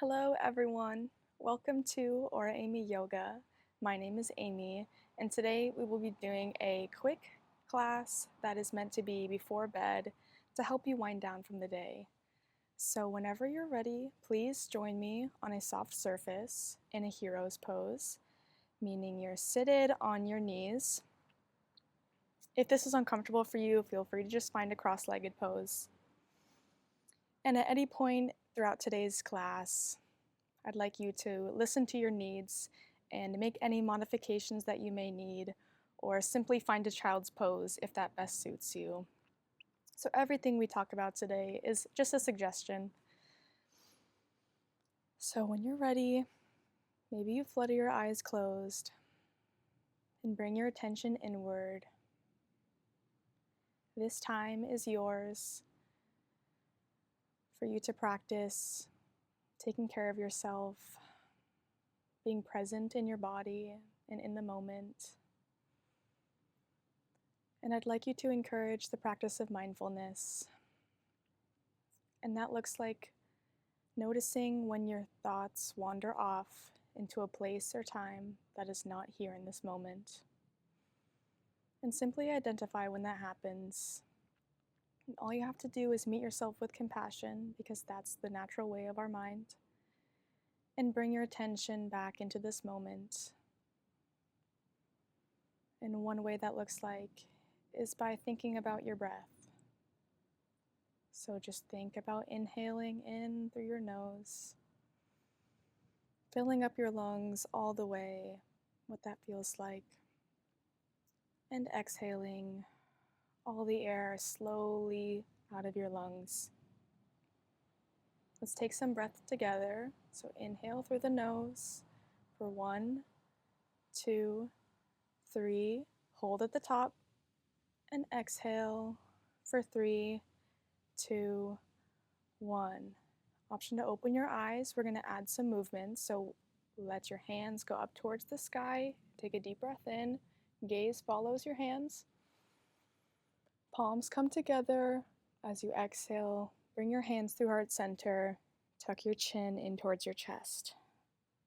Hello everyone, welcome to Aura Amy Yoga. My name is Amy and today we will be doing a quick class that is meant to be before bed to help you wind down from the day. So whenever you're ready, please join me on a soft surface in a hero's pose, meaning you're seated on your knees. If this is uncomfortable for you, feel free to just find a cross-legged pose. And at any point throughout today's class, I'd like you to listen to your needs and make any modifications that you may need, or simply find a child's pose if that best suits you. So everything we talk about today is just a suggestion. So when you're ready, maybe you flutter your eyes closed and bring your attention inward. This time is yours for you to practice taking care of yourself, being present in your body and in the moment. And I'd like you to encourage the practice of mindfulness. And that looks like noticing when your thoughts wander off into a place or time that is not here in this moment. And simply identify when that happens. And all you have to do is meet yourself with compassion, because that's the natural way of our mind. And bring your attention back into this moment. And one way that looks like is by thinking about your breath. So just think about inhaling in through your nose, filling up your lungs all the way, what that feels like, and exhaling all the air slowly out of your lungs. Let's take some breath together. So inhale through the nose for 1, 2, 3, hold at the top, and exhale for 3, 2, 1. Option to open your eyes. We're going to add some movement. So let your hands go up towards the sky. Take a deep breath in. Gaze follows your hands. Palms come together. As you exhale, bring your hands through heart center. Tuck your chin in towards your chest.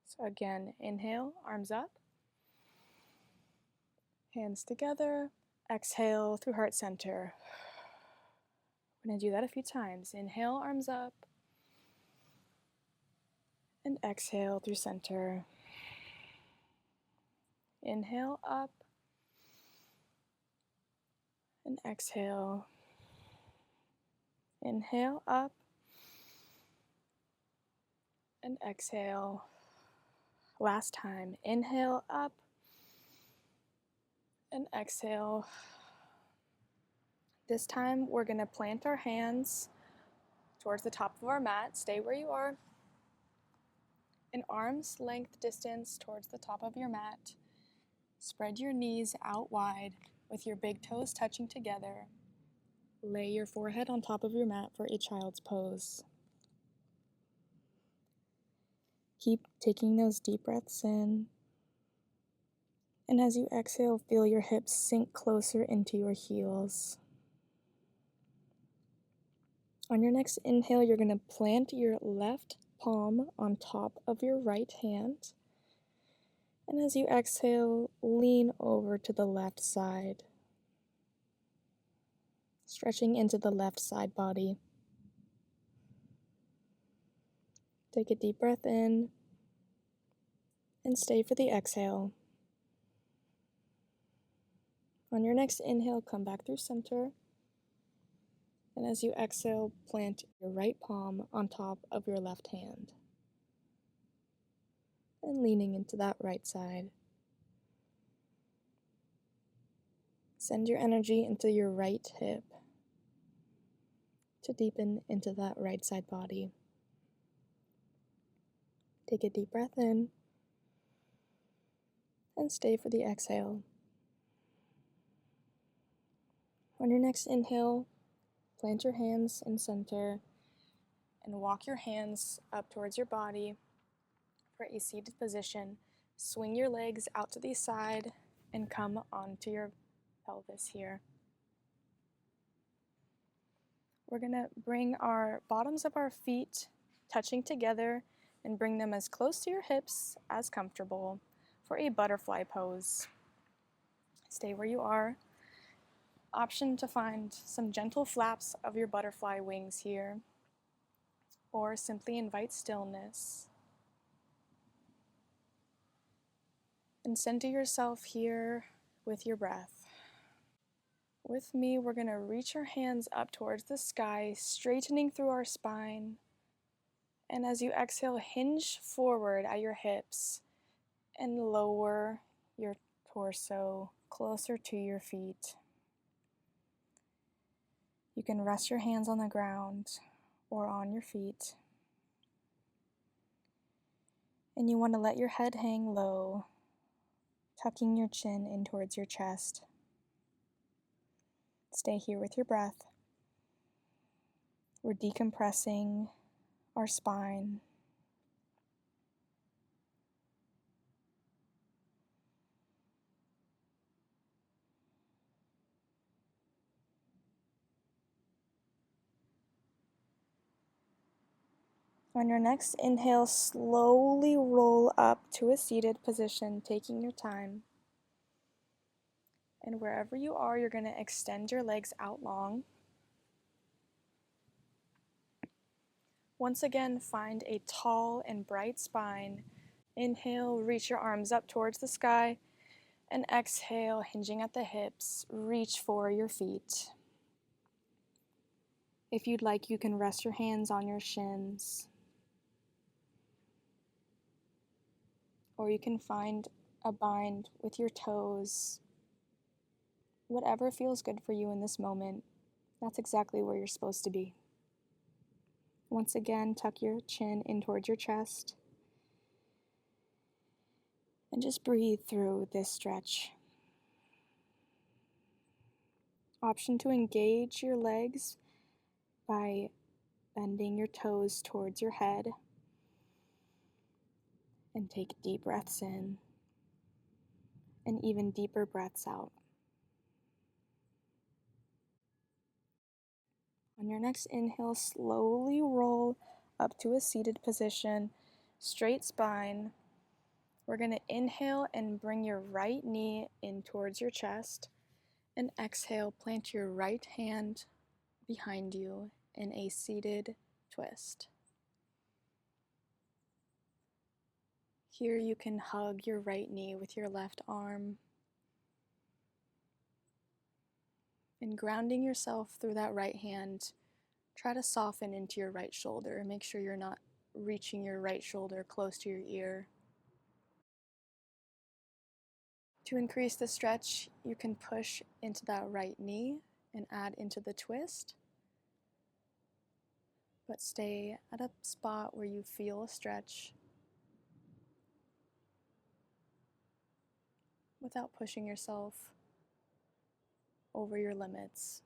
So again, inhale, arms up. Hands together. Exhale through heart center. We're going to do that a few times. Inhale, arms up. And exhale through center. Inhale up. And exhale. Inhale up. And exhale. Last time. Inhale up. And exhale. This time we're going to plant our hands towards the top of our mat. Stay where you are. An arm's length distance towards the top of your mat. Spread your knees out wide with your big toes touching together. Lay your forehead on top of your mat for a child's pose. Keep taking those deep breaths in. And as you exhale, feel your hips sink closer into your heels. On your next inhale, you're going to plant your left palm on top of your right hand. And as you exhale, lean over to the left side, stretching into the left side body. Take a deep breath in and stay for the exhale. On your next inhale, come back through center. And as you exhale, plant your right palm on top of your left hand. And leaning into that right side. Send your energy into your right hip to deepen into that right side body. Take a deep breath in and stay for the exhale. On your next inhale, plant your hands in center and walk your hands up towards your body for a seated position. Swing your legs out to the side and come onto your pelvis here. We're going to bring our bottoms of our feet touching together and bring them as close to your hips as comfortable for a butterfly pose. Stay where you are. Option to find some gentle flaps of your butterfly wings here, or simply invite stillness. And center yourself here with your breath. With me, we're going to reach our hands up towards the sky, straightening through our spine. And as you exhale, hinge forward at your hips and lower your torso closer to your feet. You can rest your hands on the ground or on your feet. And you want to let your head hang low, tucking your chin in towards your chest. Stay here with your breath. We're decompressing our spine. On your next inhale, slowly roll up to a seated position, taking your time. And wherever you are, you're going to extend your legs out long. Once again, find a tall and bright spine. Inhale, reach your arms up towards the sky. And exhale, hinging at the hips, reach for your feet. If you'd like, you can rest your hands on your shins. Or you can find a bind with your toes. Whatever feels good for you in this moment, that's exactly where you're supposed to be. Once again, tuck your chin in towards your chest. And just breathe through this stretch. Option to engage your legs by bending your toes towards your head. And take deep breaths in and even deeper breaths out. On your next inhale, slowly roll up to a seated position, straight spine. We're going to inhale and bring your right knee in towards your chest, and exhale, plant your right hand behind you in a seated twist. Here you can hug your right knee with your left arm, and grounding yourself through that right hand, try to soften into your right shoulder. Make sure you're not reaching your right shoulder close to your ear. To increase the stretch, you can push into that right knee and add into the twist. But stay at a spot where you feel a stretch without pushing yourself over your limits.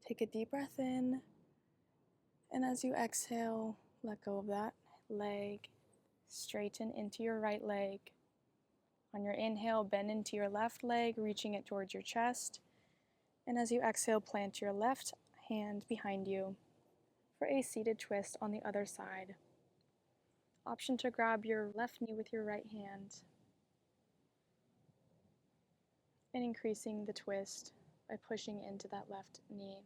Take a deep breath in, and as you exhale, let go of that leg. Straighten into your right leg. On your inhale, bend into your left leg, reaching it towards your chest. And as you exhale, plant your left hand behind you for a seated twist on the other side. Option to grab your left knee with your right hand and increasing the twist by pushing into that left knee.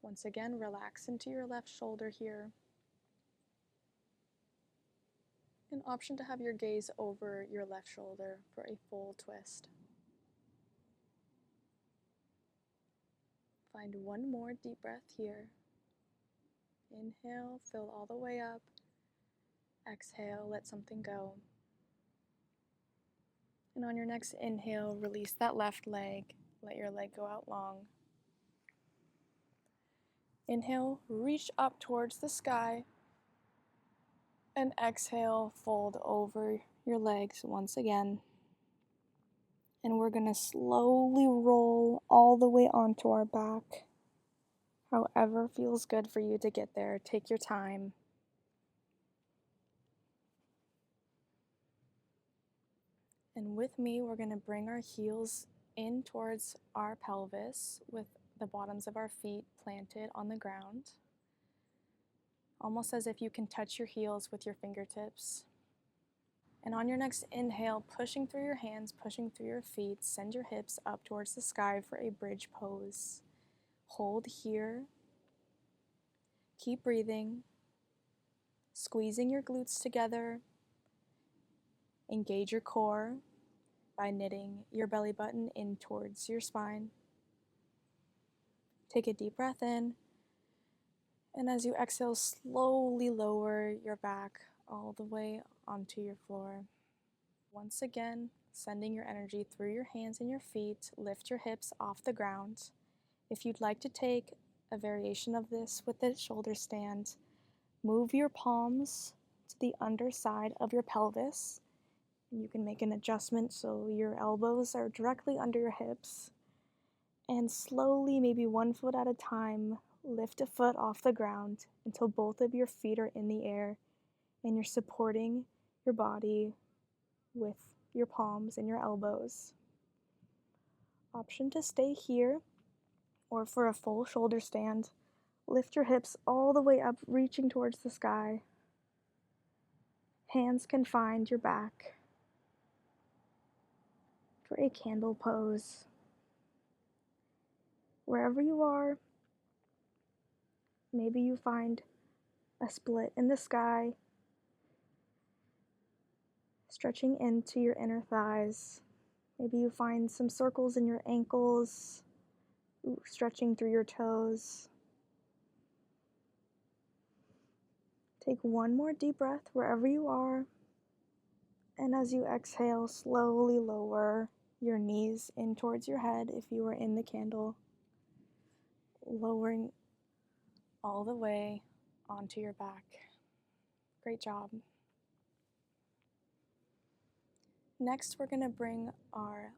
Once again, relax into your left shoulder here. An option to have your gaze over your left shoulder for a full twist. Find one more deep breath here. Inhale, fill all the way up. Exhale, let something go. And on your next inhale, release that left leg. Let your leg go out long. Inhale, reach up towards the sky. And exhale, fold over your legs once again. And we're going to slowly roll all the way onto our back. However feels good for you to get there. Take your time. And with me, we're going to bring our heels in towards our pelvis with the bottoms of our feet planted on the ground, almost as if you can touch your heels with your fingertips. And on your next inhale, pushing through your hands, pushing through your feet, send your hips up towards the sky for a bridge pose. Hold here. Keep breathing, squeezing your glutes together. Engage your core by knitting your belly button in towards your spine. Take a deep breath in, and as you exhale, slowly lower your back all the way onto your floor. Once again, sending your energy through your hands and your feet, lift your hips off the ground. If you'd like to take a variation of this with the shoulder stand, move your palms to the underside of your pelvis. And you can make an adjustment so your elbows are directly under your hips. And slowly, maybe 1 foot at a time, lift a foot off the ground until both of your feet are in the air and you're supporting your body with your palms and your elbows. Option to stay here, or for a full shoulder stand, lift your hips all the way up, reaching towards the sky. Hands can find your back for a candle pose. Wherever you are, maybe you find a split in the sky, stretching into your inner thighs. Maybe you find some circles in your ankles, stretching through your toes. Take one more deep breath wherever you are, and as you exhale, slowly lower your knees in towards your head if you are in the candle, lowering all the way onto your back. Great job. Next, we're going to bring our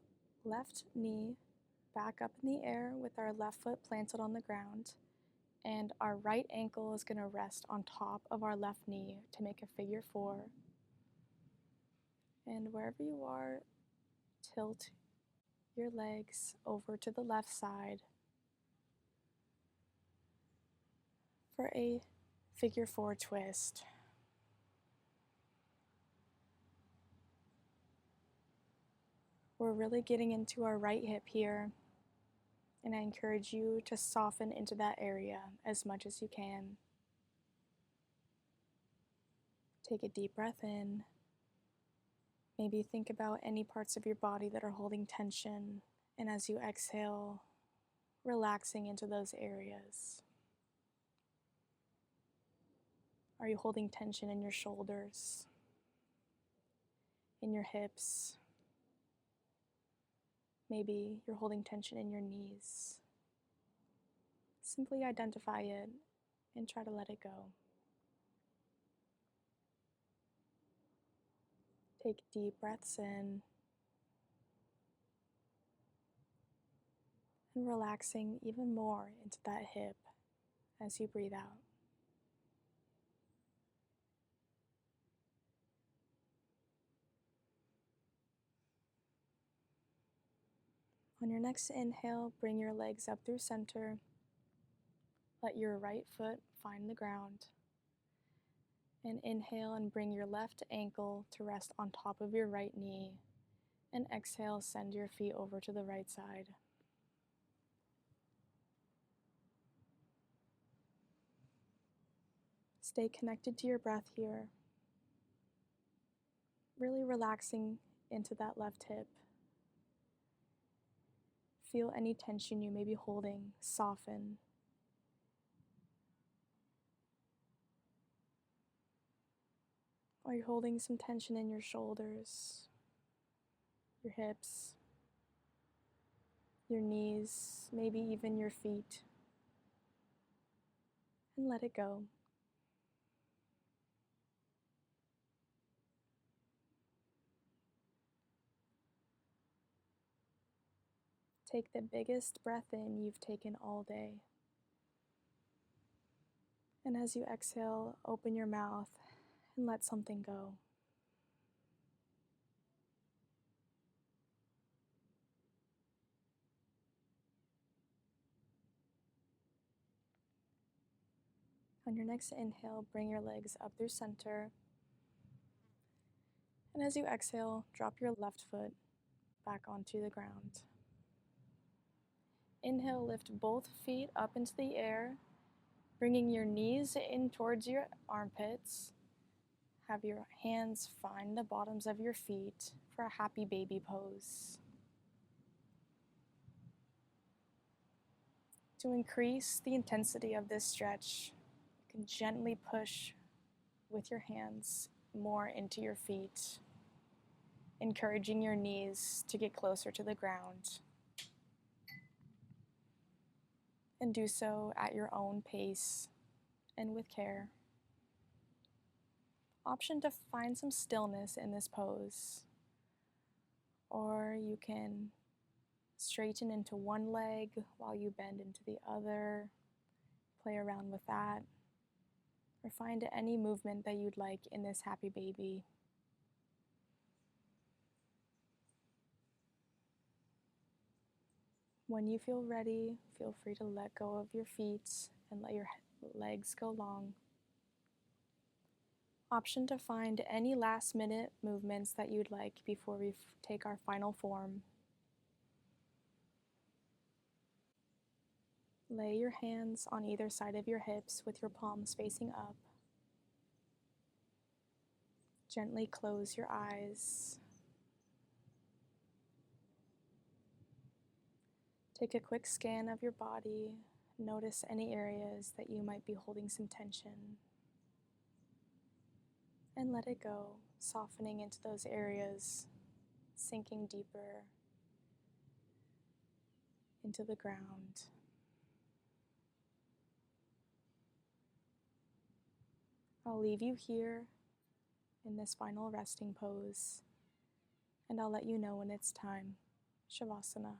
left knee back up in the air with our left foot planted on the ground, and our right ankle is going to rest on top of our left knee to make a figure 4. And wherever you are, tilt your legs over to the left side for a figure 4 twist. We're really getting into our right hip here, and I encourage you to soften into that area as much as you can. Take a deep breath in. Maybe think about any parts of your body that are holding tension, and as you exhale, relaxing into those areas. Are you holding tension in your shoulders, in your hips? Maybe you're holding tension in your knees. Simply identify it and try to let it go. Take deep breaths in and relaxing even more into that hip as you breathe out. On your next inhale, bring your legs up through center. Let your right foot find the ground. And inhale and bring your left ankle to rest on top of your right knee. And exhale, send your feet over to the right side. Stay connected to your breath here. Really relaxing into that left hip. Feel any tension you may be holding soften. Are you holding some tension in your shoulders, your hips, your knees, maybe even your feet? And let it go. Take the biggest breath in you've taken all day. And as you exhale, open your mouth and let something go. On your next inhale, bring your legs up through center. And as you exhale, drop your left foot back onto the ground. Inhale, lift both feet up into the air, bringing your knees in towards your armpits. Have your hands find the bottoms of your feet for a happy baby pose. To increase the intensity of this stretch, you can gently push with your hands more into your feet, encouraging your knees to get closer to the ground. And do so at your own pace and with care. Option to find some stillness in this pose, or you can straighten into one leg while you bend into the other, play around with that, or find any movement that you'd like in this happy baby. When you feel ready, feel free to let go of your feet and let your legs go long. Option to find any last minute movements that you'd like before we take our final form. Lay your hands on either side of your hips with your palms facing up. Gently close your eyes. Take a quick scan of your body. Notice any areas that you might be holding some tension. And let it go, softening into those areas, sinking deeper into the ground. I'll leave you here in this final resting pose, and I'll let you know when it's time. Shavasana.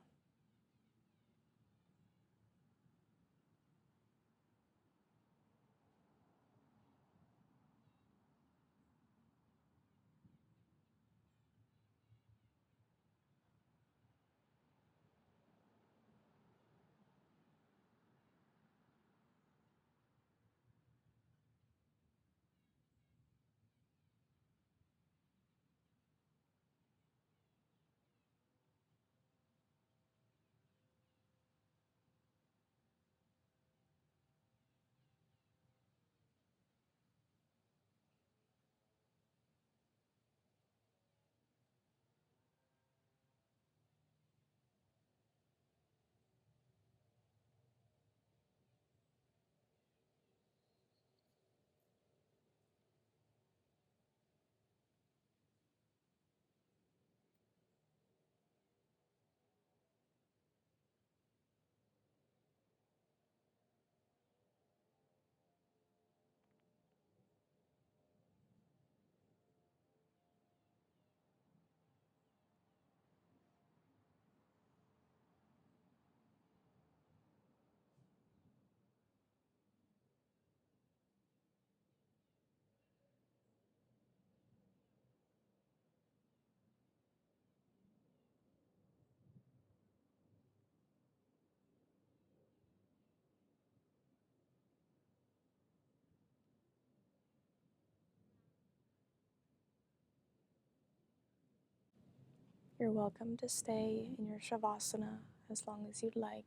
You're welcome to stay in your Shavasana as long as you'd like.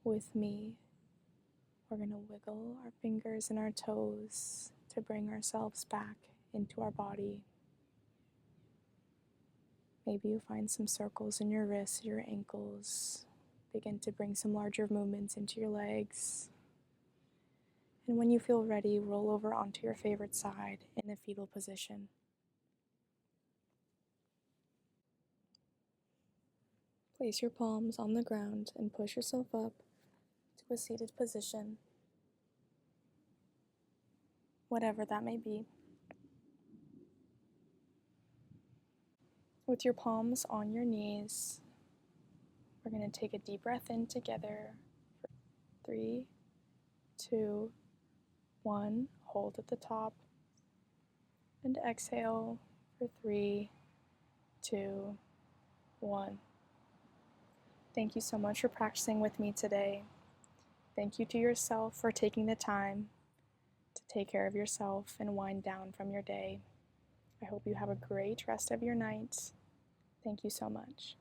With me, we're going to wiggle our fingers and our toes to bring ourselves back into our body. Maybe you find some circles in your wrists, your ankles. Begin to bring some larger movements into your legs. And when you feel ready, roll over onto your favorite side in the fetal position. Place your palms on the ground and push yourself up to a seated position, whatever that may be. With your palms on your knees, we're going to take a deep breath in together for 3, 2, 1. Hold at the top. And exhale for 3, 2, 1. Thank you so much for practicing with me today. Thank you to yourself for taking the time to take care of yourself and wind down from your day. I hope you have a great rest of your night. Thank you so much.